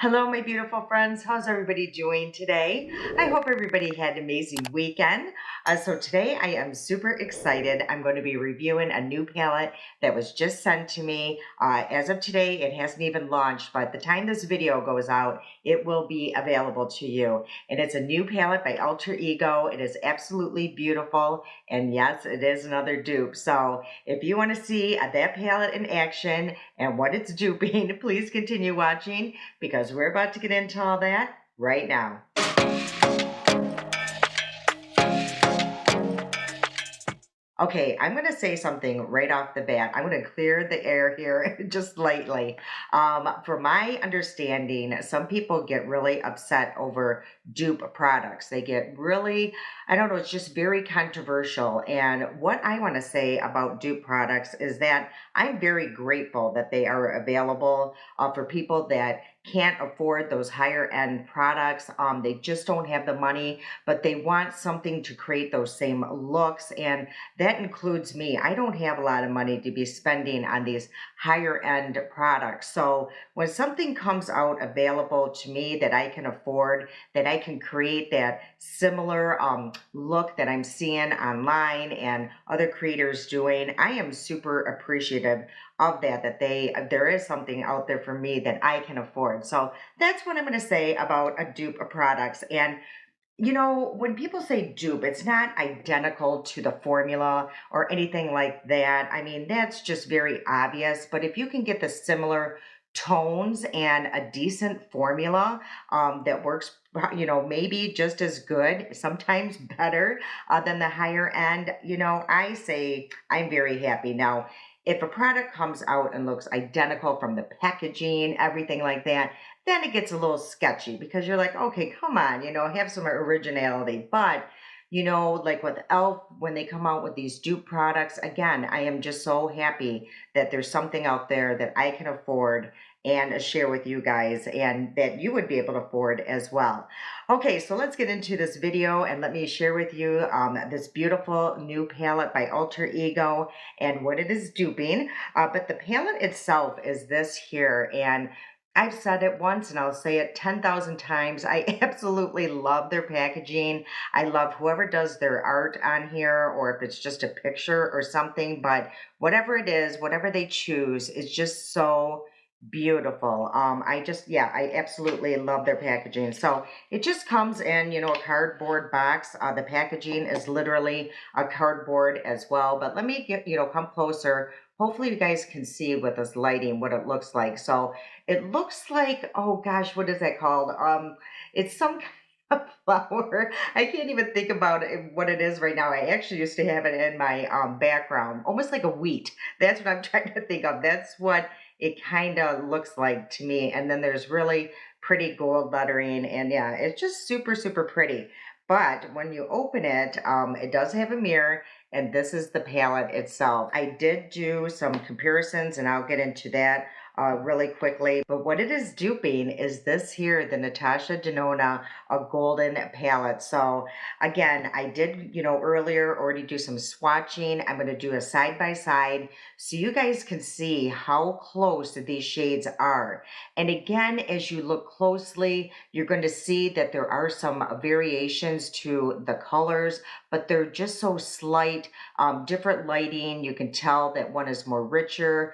Hello, my beautiful friends. How's everybody doing today? I hope everybody had an amazing weekend. So today I am super excited. I'm going to be reviewing a new palette that was just sent to me. As of today, it hasn't even launched, but the time this video goes out, it will be available to you. And it's a new palette by Alter Ego. It is absolutely beautiful. And yes, it is another dupe. So if you want to see that palette in action and what it's duping, please continue watching because we're about to get into all that right now. Okay, I'm going to say something right off the bat. I'm going to clear the air here just lightly. From my understanding, some people get really upset over dupe products. They get really, I don't know, it's just very controversial. And what I want to say about dupe products is that I'm very grateful that they are available for people that can't afford those higher end products. They just don't have the money, but they want something to create those same looks. And that includes me. I don't have a lot of money to be spending on these higher end products. So when something comes out available to me that I can afford, that I can create that similar look that I'm seeing online and other creators doing, I am super appreciative of that there is something out there for me that I can afford. So that's what I'm going to say about a dupe of products. And when people say dupe, it's not identical to the formula or anything like that. I mean, that's just very obvious. But if you can get the similar tones and a decent formula that works, maybe just as good, sometimes better than the higher end, I say I'm very happy. Now, if a product comes out and looks identical from the packaging, everything like that, then it gets a little sketchy because you're like, okay, come on, have some originality. But, like with Elf, when they come out with these dupe products, again, I am just so happy that there's something out there that I can afford and share with you guys and that you would be able to afford as well. Okay, so let's get into this video and let me share with you this beautiful new palette by Alter Ego and what it is duping. But the palette itself is this here, and I've said it once and I'll say it 10,000 times. I absolutely love their packaging. I love whoever does their art on here, or if it's just a picture or something, but whatever it is, whatever they choose is just so beautiful. I absolutely love their packaging. So it just comes in, a cardboard box. The packaging is literally a cardboard as well. But let me get, come closer. Hopefully you guys can see with this lighting what it looks like. So it looks like, oh gosh, what is that called? It's some kind of flower. I can't even think about what it is right now. I actually used to have it in my background, almost like a wheat. That's what I'm trying to think of. That's what it kind of looks like to me. And then there's really pretty gold lettering, and yeah, it's just super, super pretty. But when you open it, it does have a mirror, and this is the palette itself. I did do some comparisons, and I'll get into that really quickly. But what it is duping is this here, the Natasha Denona, a golden palette. So again, I did, earlier already do some swatching. I'm going to do a side by side so you guys can see how close these shades are. And again, as you look closely, you're going to see that there are some variations to the colors, but they're just so slight, different lighting. You can tell that one is more richer.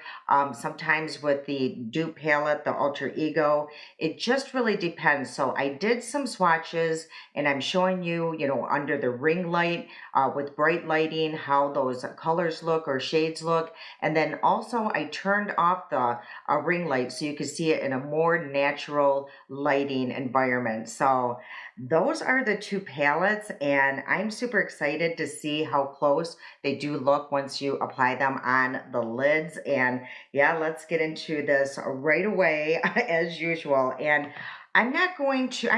Sometimes with the dupe palette, the Alter Ego, it just really depends. So I did some swatches and I'm showing you, under the ring light with bright lighting, how those colors look or shades look. And then also I turned off the ring light so you can see it in a more natural lighting environment. So those are the two palettes, and I'm super excited to see how close they do look once you apply them on the lids. And yeah, let's get into this right away as usual. And I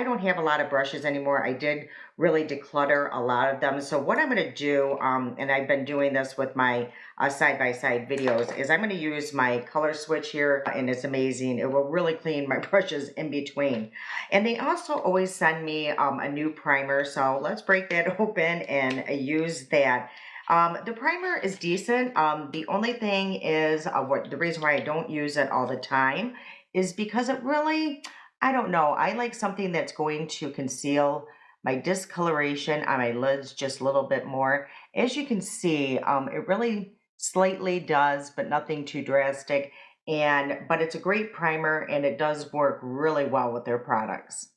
don't have a lot of brushes anymore. I did really declutter a lot of them. So what I'm going to do, and I've been doing this with my side-by-side videos, is I'm going to use my color switch here, and it's amazing. It will really clean my brushes in between. And they also always send me a new primer. So let's break that open and use that. The primer is decent. The only thing is the reason why I don't use it all the time is because it really, I don't know. I like something that's going to conceal my discoloration on my lids just a little bit more. As you can see, it really slightly does, but nothing too drastic. But it's a great primer and it does work really well with their products.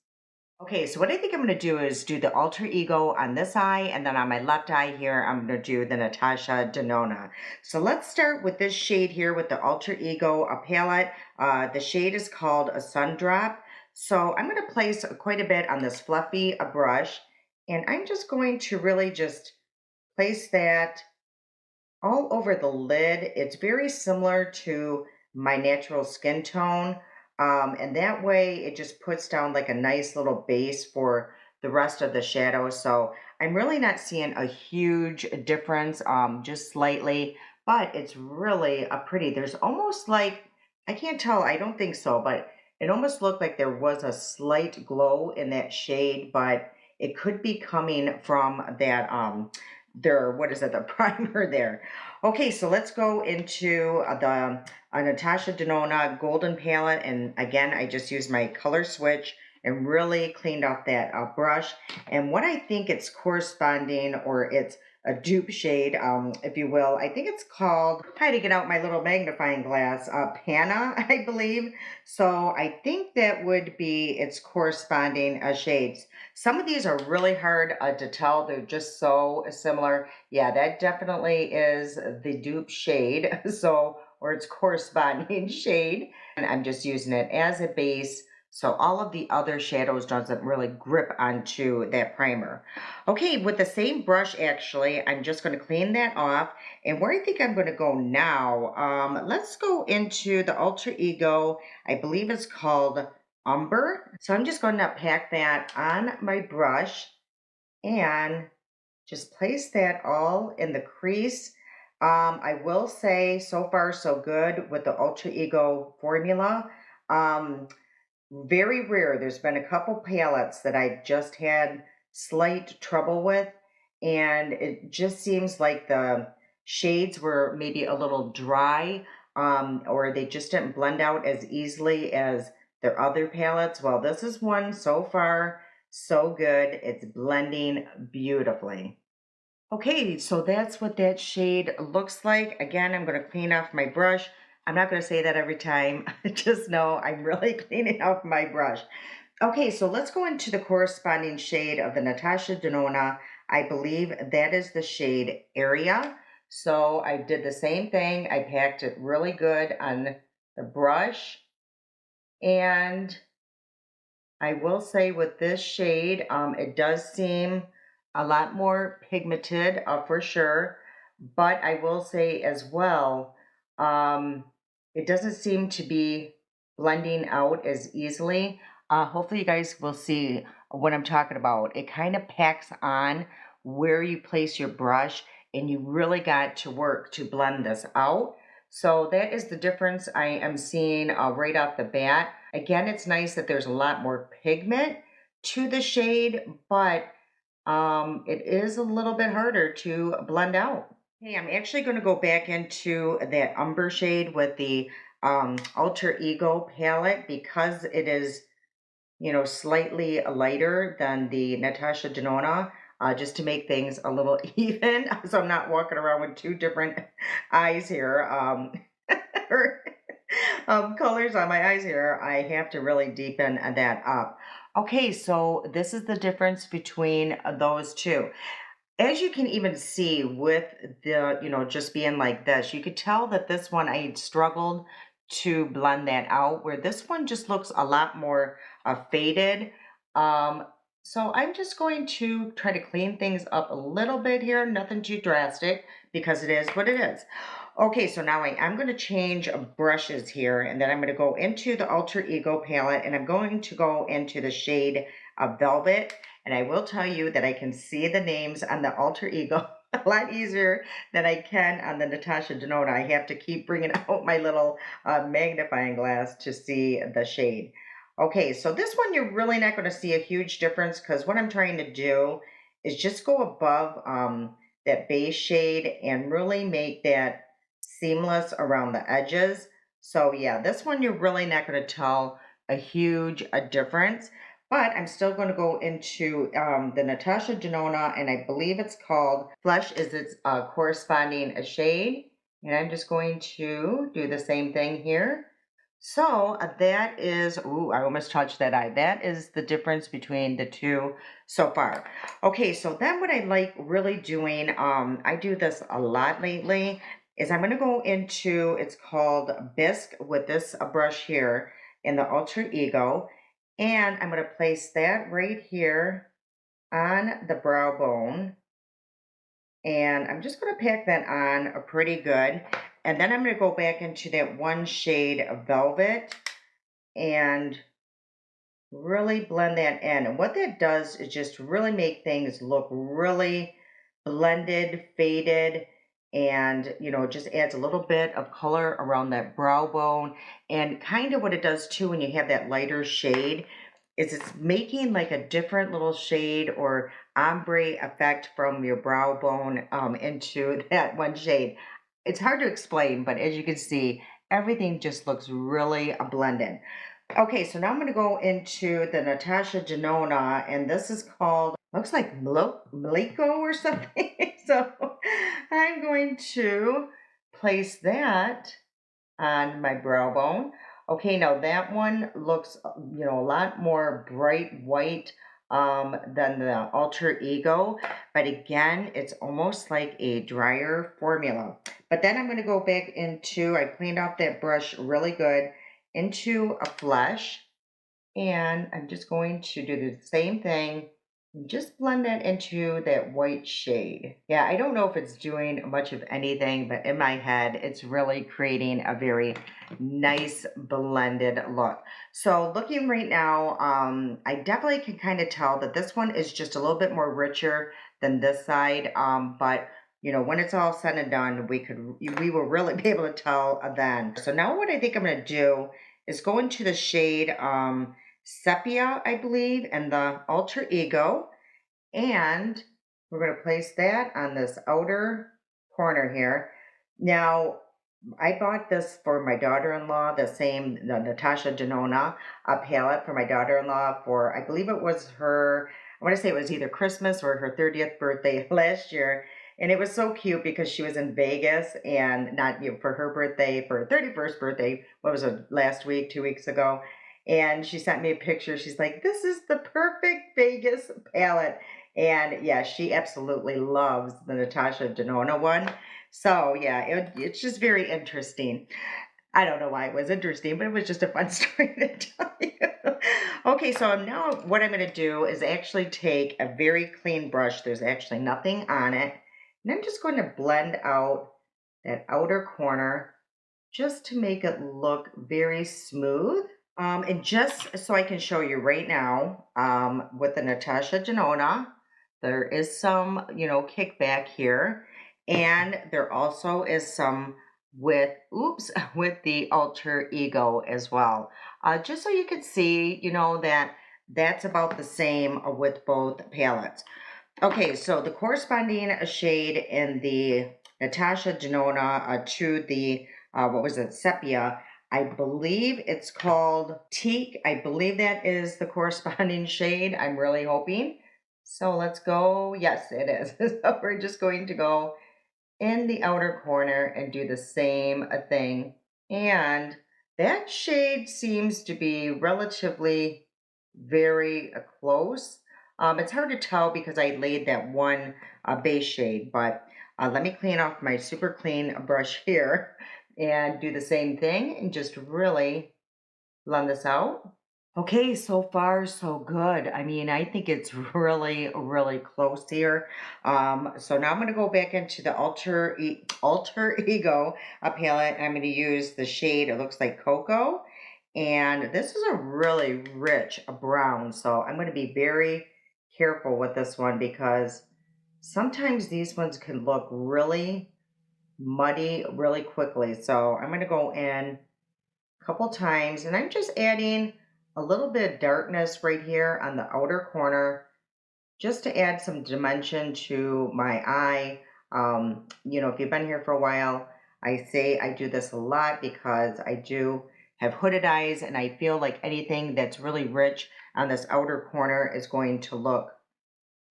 Okay, so what I think I'm going to do is do the Alter Ego on this eye, and then on my left eye here, I'm going to do the Natasha Denona. So let's start with this shade here with the Alter Ego palette. The shade is called a Sun Drop. So I'm going to place quite a bit on this fluffy brush, and I'm just going to really just place that all over the lid. It's very similar to my natural skin tone. And that way it just puts down like a nice little base for the rest of the shadow. So I'm really not seeing a huge difference, just slightly, but it's really a pretty. There's almost like, I can't tell, I don't think so, but it almost looked like there was a slight glow in that shade, but it could be coming from that what is it, the primer there. Okay, so let's go into the Natasha Denona Golden Palette. And again, I just used my color switch and really cleaned off that brush. And what I think it's corresponding, or it's a dupe shade, if you will. I think it's called, trying to get out my little magnifying glass, Panna, I believe. So I think that would be its corresponding shades. Some of these are really hard to tell. They're just so similar. Yeah, that definitely is the dupe shade. So, or its corresponding shade. And I'm just using it as a base. So all of the other shadows doesn't really grip onto that primer. Okay, with the same brush, actually, I'm just going to clean that off. And where I think I'm going to go now, let's go into the Alter Ego. I believe it's called Umber. So I'm just going to pack that on my brush and just place that all in the crease. I will say so far so good with the Alter Ego formula. Very rare. There's been a couple palettes that I just had slight trouble with, and it just seems like the shades were maybe a little dry, or they just didn't blend out as easily as their other palettes. Well, this is one so far so good. It's blending beautifully. Okay, so that's what that shade looks like. Again, I'm going to clean off my brush. I'm not going to say that every time. Just know I'm really cleaning off my brush. Okay, so let's go into the corresponding shade of the Natasha Denona. I believe that is the shade Area. So I did the same thing. I packed it really good on the brush. And I will say with this shade, it does seem a lot more pigmented, for sure. But I will say as well, um, it doesn't seem to be blending out as easily. Hopefully you guys will see what I'm talking about. It kind of packs on where you place your brush, and you really got to work to blend this out. So that is the difference I am seeing right off the bat. Again, it's nice that there's a lot more pigment to the shade, but it is a little bit harder to blend out. Hey, I'm actually going to go back into that umber shade with the Alter Ego palette because it is, slightly lighter than the Natasha Denona, just to make things a little even. So I'm not walking around with two different eyes here, or colors on my eyes here. I have to really deepen that up. Okay, so this is the difference between those two. As you can even see with the, just being like this, you could tell that this one I struggled to blend that out, where this one just looks a lot more faded. Um, so I'm just going to try to clean things up a little bit here, nothing too drastic because it is what it is. Okay, so now I am going to change brushes here, and then I'm going to go into the Alter Ego palette, and I'm going to go into the shade of Velvet. And I will tell you that I can see the names on the Alter Ego a lot easier than I can on the Natasha Denona. I have to keep bringing out my little magnifying glass to see the shade. Okay, so this one you're really not going to see a huge difference because what I'm trying to do is just go above that base shade and really make that seamless around the edges. So yeah, this one you're really not going to tell a huge difference. But I'm still going to go into the Natasha Denona, and I believe it's called Flesh is its corresponding shade. And I'm just going to do the same thing here. So that is, ooh, I almost touched that eye. That is the difference between the two so far. Okay, so then what I like really doing, I do this a lot lately, is I'm going to go into, it's called Bisque with this brush here in the Alter Ego. And I'm going to place that right here on the brow bone. And I'm just going to pack that on pretty good. And then I'm going to go back into that one shade of Velvet and really blend that in. And what that does is just really make things look really blended, faded, and just adds a little bit of color around that brow bone. And kind of what it does too when you have that lighter shade is it's making like a different little shade or ombre effect from your brow bone into that one shade. It's hard to explain, but as you can see, everything just looks really blended. Okay, so now I'm going to go into the Natasha Denona, and this is called, looks like Maliko or something. So I'm going to place that on my brow bone. Okay, now that one looks, a lot more bright white than the Alter Ego, but again, it's almost like a drier formula. But then I'm going to go back into, I cleaned off that brush really good, into a Flesh, and I'm just going to do the same thing. Just blend that into that white shade. Yeah, I don't know if it's doing much of anything, but in my head, it's really creating a very nice blended look. So looking right now, I definitely can kind of tell that this one is just a little bit more richer than this side. But when it's all said and done, we will really be able to tell then. So now what I think I'm going to do is go into the shade Sepia, I believe, and the Alter Ego. And we're going to place that on this outer corner here. Now, I bought this for my daughter-in-law, the Natasha Denona palette for my daughter-in-law for, I believe it was her, I want to say it was either Christmas or her 30th birthday last year. And it was so cute because she was in Vegas and not for her birthday, for her 31st birthday, what was it, last week, 2 weeks ago. And she sent me a picture. She's like, this is the perfect Vegas palette. And yeah, she absolutely loves the Natasha Denona one. So yeah, it's just very interesting. I don't know why it was interesting, but it was just a fun story to tell you. Okay, so now what I'm going to do is actually take a very clean brush. There's actually nothing on it. And I'm just going to blend out that outer corner just to make it look very smooth. And just so I can show you right now, with the Natasha Denona, there is some, kickback here. And there also is some with, with the Alter Ego as well. Just so you can see, that that's about the same with both palettes. Okay, so the corresponding shade in the Natasha Denona to the, what was it, Sepia, I believe it's called Teak. I believe that is the corresponding shade. I'm really hoping. So let's go. Yes, it is. So we're just going to go in the outer corner and do the same thing. And that shade seems to be relatively very close. It's hard to tell because I laid that one base shade, but let me clean off my super clean brush here and do the same thing and just really blend this out. Okay, so far so good. I mean, I think it's really, really close here. So now I'm going to go back into the Alter Ego palette. I'm going to use the shade, it looks like Cocoa. And this is a really rich brown. So I'm going to be very careful with this one because sometimes these ones can look really muddy really quickly. So I'm going to go in couple times and I'm just adding a little bit of darkness right here on the outer corner just to add some dimension to my eye. If you've been here for a while, I say I do this a lot because I do have hooded eyes, and I feel like anything that's really rich on this outer corner is going to look,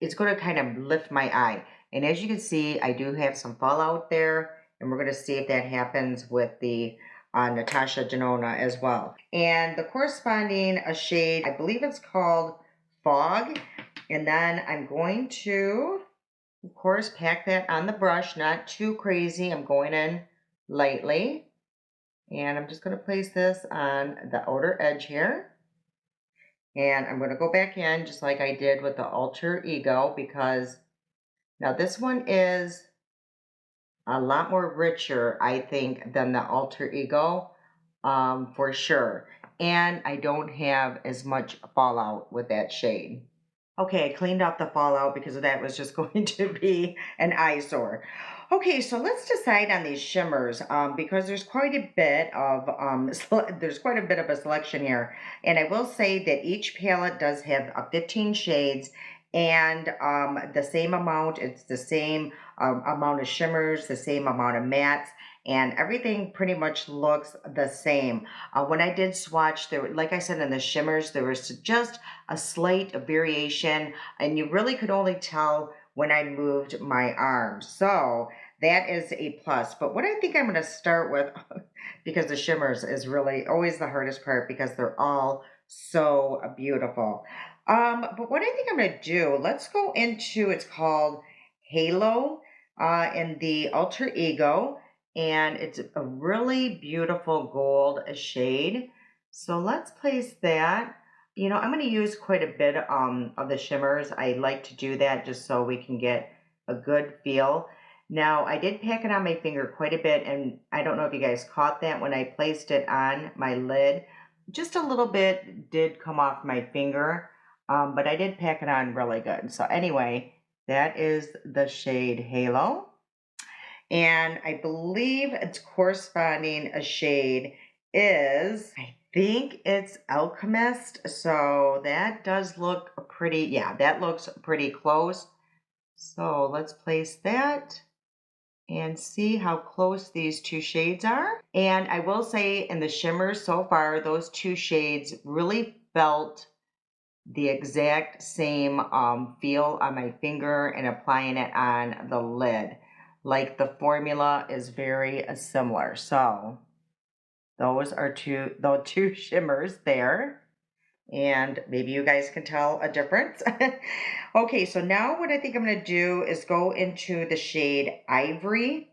it's going to kind of lift my eye. And as you can see, I do have some fallout there, and we're going to see if that happens with the Natasha Denona as well. And the corresponding shade, I believe it's called Fog. And then I'm going to, of course, pack that on the brush, not too crazy. I'm going in lightly. And I'm just going to place this on the outer edge here. And I'm going to go back in just like I did with the Alter Ego, because now this one is a lot more richer, I think, than the Alter Ego, for sure. And I don't have as much fallout with that shade. Okay, I cleaned up the fallout because that was just going to be an eyesore. Okay, so let's decide on these shimmers, because there's quite a bit of there's quite a bit of a selection here, and I will say that each palette does have 15 shades, and the same amount. It's the same amount of shimmers, the same amount of mattes, and everything pretty much looks the same. When I did swatch, there, like I said, in the shimmers, there was just a slight variation, and you really could only tell when I moved my arms. So that is a plus. But what I think I'm going to start with, because the shimmers is really always the hardest part because they're all so beautiful. But what I think I'm going to do, let's go into, it's called Halo in the Alter Ego, and it's a really beautiful gold shade. So let's place that. You know, I'm going to use quite a bit of the shimmers. I like to do that just so we can get a good feel. Now, I did pack it on my finger quite a bit, and I don't know if you guys caught that when I placed it on my lid. Just a little bit did come off my finger, but I did pack it on really good. So anyway, that is the shade Halo. And I believe its corresponding a shade is, I think it's Alchemist. So that does look pretty, yeah, that looks pretty close. So let's place that and see how close these two shades are. And I will say in the shimmers so far, those two shades really felt the exact same feel on my finger and applying it on the lid. Like the formula is very similar. So those are the two shimmers there. And maybe you guys can tell a difference. Okay, so now what I think I'm going to do is go into the shade Ivory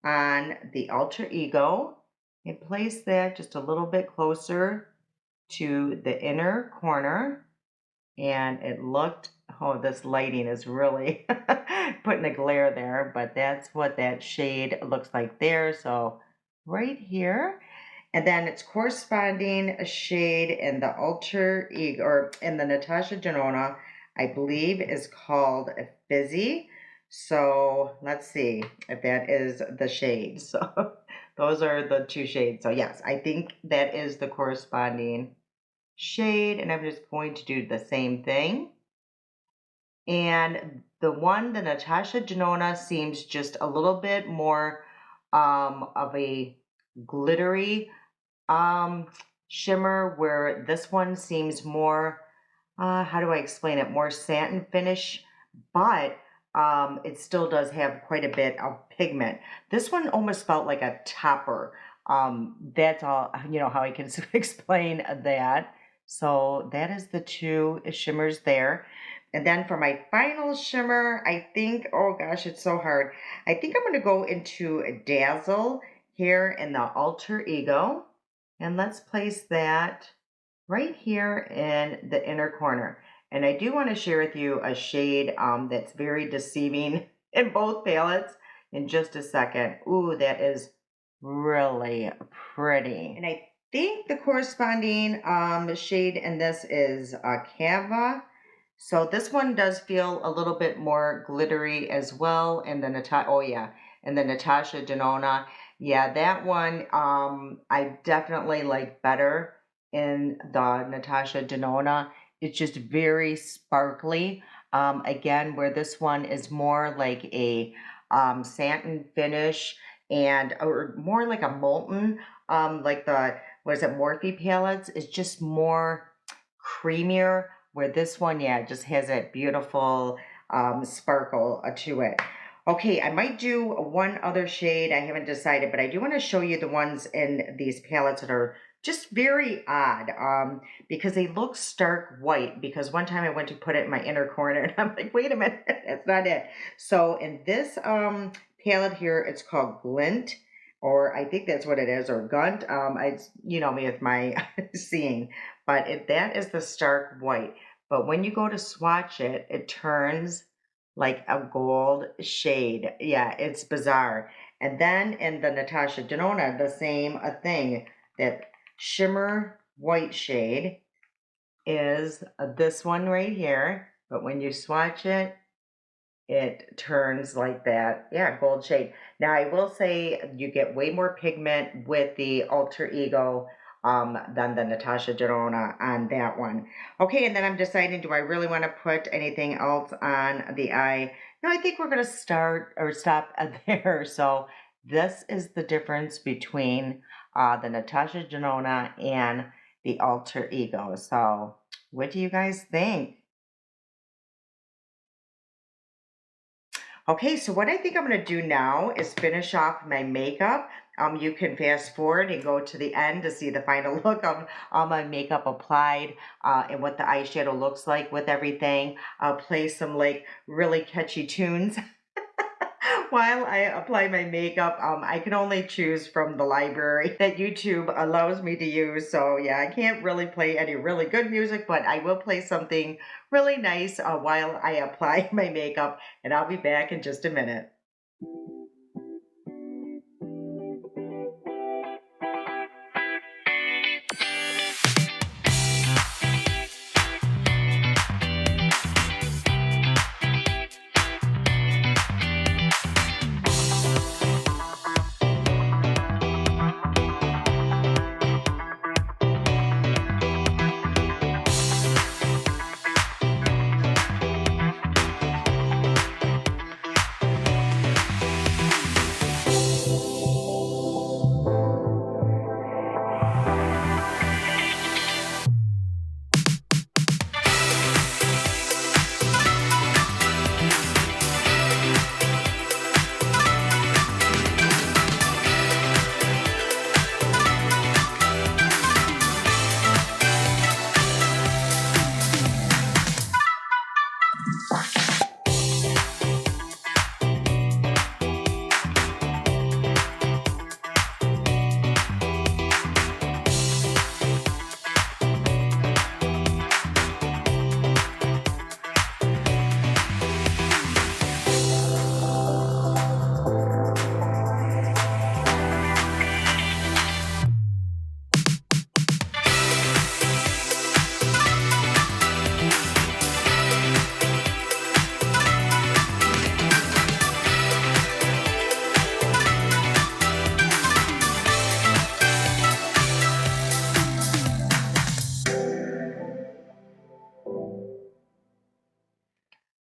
on the Alter Ego and place that just a little bit closer to the inner corner. And it looked, oh, this lighting is really putting a glare there, but that's what that shade looks like there. So right here. And then it's corresponding a shade in the Alter Ego, or in the Natasha Denona, I believe is called Fizzy. So let's see if that is the shade. So those are the two shades. So yes, I think that is the corresponding shade, and I'm just going to do the same thing. And the Natasha Denona seems just a little bit more of a glittery shimmer, where this one seems more, how do I explain it, more satin finish, but it still does have quite a bit of pigment. This one almost felt like a topper. That's all, you know, how I can explain that. So that is the two shimmers there. And then for my final shimmer, I think, oh gosh, it's so hard. I think I'm going to go into Dazzle here in the Alter Ego. And let's place that right here in the inner corner. And I do want to share with you a shade that's very deceiving in both palettes in just a second. Ooh, that is really pretty. And I think the corresponding shade in this is Cava. So this one does feel a little bit more glittery as well. And the and the Natasha Denona. Yeah, that one I definitely like better in the Natasha Denona. It's just very sparkly. Again, where this one is more like a satin finish, and or more like a molten, like the was it Morphe palettes, is just more creamier, where this one, yeah, just has that beautiful sparkle to it. Okay, I might do one other shade. I haven't decided, but I do want to show you the ones in these palettes that are just very odd because they look stark white. Because one time I went to put it in my inner corner and I'm like, wait a minute, that's not it. So in this palette here, it's called Glint, or I think that's what it is, or Gunt. You know me with my seeing, but that is the stark white. But when you go to swatch it, it turns like a gold shade. Yeah, it's bizarre. And then in the Natasha Denona, the same thing. That shimmer white shade is this one right here. But when you swatch it, it turns like that. Yeah, gold shade. Now, I will say you get way more pigment with the Alter Ego than the Natasha Denona on that one. Okay, and then I'm deciding, do I really want to put anything else on the eye? No, I think we're going to start or stop there. So this is the difference between the Natasha Denona and the Alter Ego. So what do you guys think? Okay, so what I think I'm going to do now is finish off my makeup. You can fast forward and go to the end to see the final look of all my makeup applied and what the eyeshadow looks like with everything. I'll play some like really catchy tunes while I apply my makeup. I can only choose from the library that YouTube allows me to use. So yeah, I can't really play any really good music, but I will play something really nice while I apply my makeup, and I'll be back in just a minute.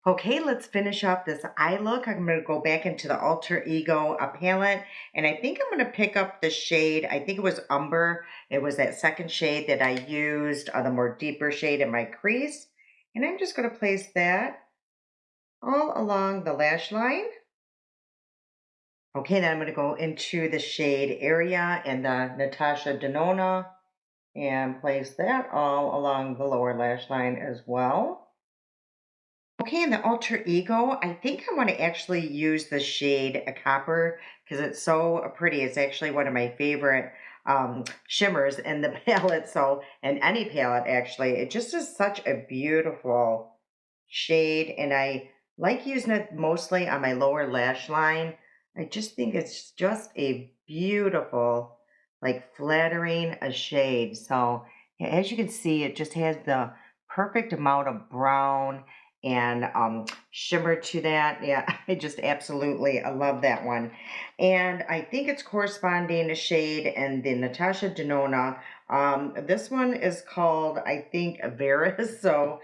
Okay, let's finish up this eye look. I'm going to go back into the Alter Ego palette, and I think I'm going to pick up the shade. I think it was Umber. It was that second shade that I used, the more deeper shade in my crease. And I'm just going to place that all along the lash line. Okay, then I'm going to go into the shade Area and the Natasha Denona and place that all along the lower lash line as well. Okay, in the Alter Ego, I think I want to actually use the shade Copper because it's so pretty. It's actually one of my favorite shimmers in the palette. So, in any palette, actually, it just is such a beautiful shade. And I like using it mostly on my lower lash line. I just think it's just a beautiful, like flattering a shade. So, yeah, as you can see, it just has the perfect amount of brown and shimmer to that. Yeah, I just absolutely I love that one. And I think it's corresponding shade in the Natasha Denona. This one is called, I think, Veris. So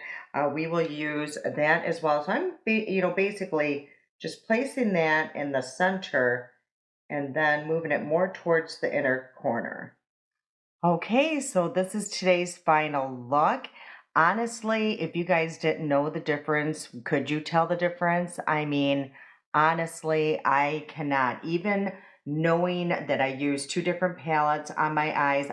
we will use that as well. So I'm, basically just placing that in the center and then moving it more towards the inner corner. Okay, so this is today's final look. Honestly, if you guys didn't know the difference, could you tell the difference? I mean, honestly, I cannot. Even knowing that I use two different palettes on my eyes,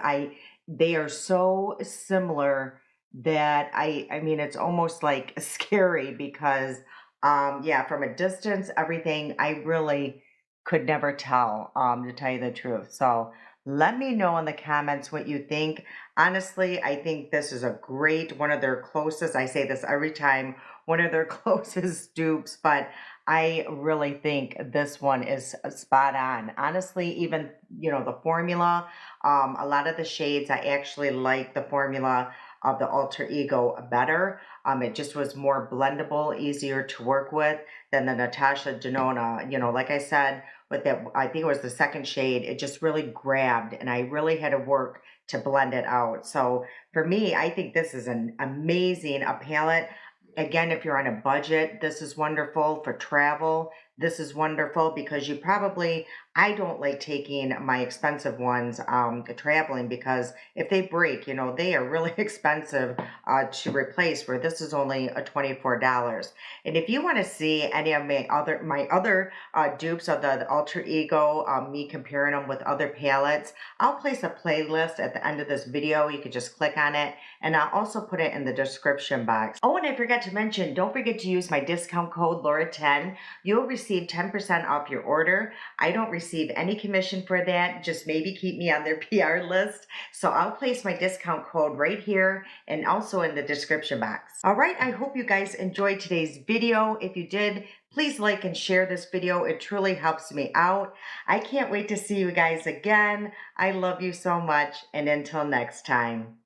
they are so similar that I mean it's almost like scary because yeah, from a distance, everything I really could never tell, to tell you the truth. So let me know in the comments what you think. Honestly, I think this is a great one of their closest. I say this every time, one of their closest dupes, but I really think this one is spot on. Honestly, even the formula, a lot of the shades I actually like the formula of the Alter Ego better. It just was more blendable, easier to work with than the Natasha Denona. Like I said, with that, I think it was the second shade, it just really grabbed and I really had to work to blend it out. So for me, I think this is an amazing a palette. Again, if you're on a budget, this is wonderful. For travel, this is wonderful because I don't like taking my expensive ones traveling because if they break, they are really expensive to replace, where this is only a $24. And if you want to see any of my other dupes of the Alter Ego, me comparing them with other palettes, I'll place a playlist at the end of this video. You can just click on it, and I'll also put it in the description box. Oh, and I forgot to mention, don't forget to use my discount code Laura10. You'll receive 10% off your order. I don't receive any commission for that. Just maybe keep me on their PR list. So I'll place my discount code right here and also in the description box. All right, I hope you guys enjoyed today's video. If you did, please like and share this video. It truly helps me out. I can't wait to see you guys again. I love you so much, and until next time.